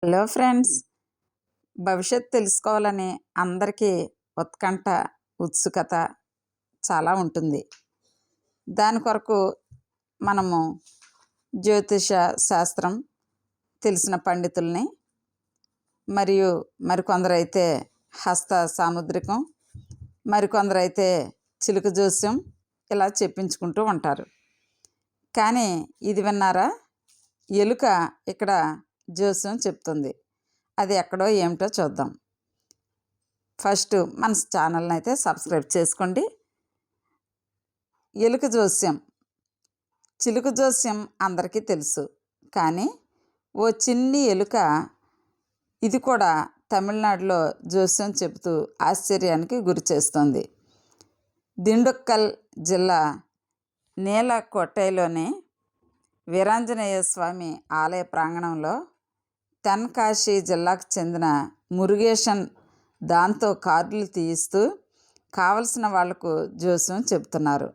Hello friends, భవిష్యత్తు తెలుసుకోవాలని అందరికీ ఉత్కంఠ, ఉత్సుకత చాలా ఉంటుంది. దాని కొరకు మనము జ్యోతిష శాస్త్రం తెలిసిన పండితుల్ని మరియు మరికొందరైతే హస్త సాముద్రికం, మరికొందరైతే చిలుక జోస్యం ఇలా చెప్పించుకుంటూ ఉంటారు. కానీ ఇది విన్నారా? ఎలుక ఇక్కడ జోస్యం చెప్తుంది. అది ఎక్కడో ఏమిటో చూద్దాం. ఫస్ట్ మన ఛానల్ని అయితే సబ్స్క్రైబ్ చేసుకోండి. ఎలుక జోస్యం, చిలుక జోస్యం అందరికీ తెలుసు. కానీ ఓ చిన్ని ఎలుక ఇది కూడా తమిళనాడులో జోస్యం చెబుతూ ఆశ్చర్యానికి గురి చేస్తుంది. దిండుక్కల్ జిల్లా నీలకోటైలోని వీరాంజనేయ స్వామి ఆలయ ప్రాంగణంలో తెన్కాశి జిల్లాకు చెందిన మురుగేషన్ దాంతో కార్డులు తీయిస్తూ కావలసిన వాళ్లకు జోస్యం చెబుతున్నారు.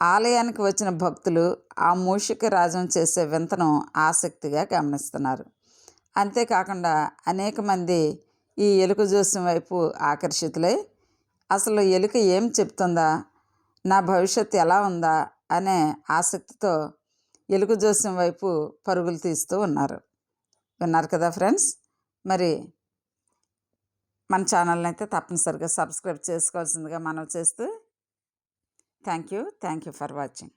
ఆలయానికి వచ్చిన భక్తులు ఆ మూషిక రాజం చేసే వింతను ఆసక్తిగా గమనిస్తున్నారు. అంతేకాకుండా అనేక మంది ఈ ఎలుక జోస్యం వైపు ఆకర్షితులై అసలు ఎలుక ఏం చెప్తుందా, నా భవిష్యత్తు ఎలా ఉందా అనే ఆసక్తితో ఎలుక జోస్యం వైపు పరుగులు తీస్తూ ఉన్నారు. విన్నారు కదా ఫ్రెండ్స్. మరి మన ఛానల్ని అయితే తప్పనిసరిగా సబ్స్క్రైబ్ చేసుకోవాల్సిందిగా మనవి చేస్తూ థ్యాంక్ యూ ఫర్ వాచింగ్.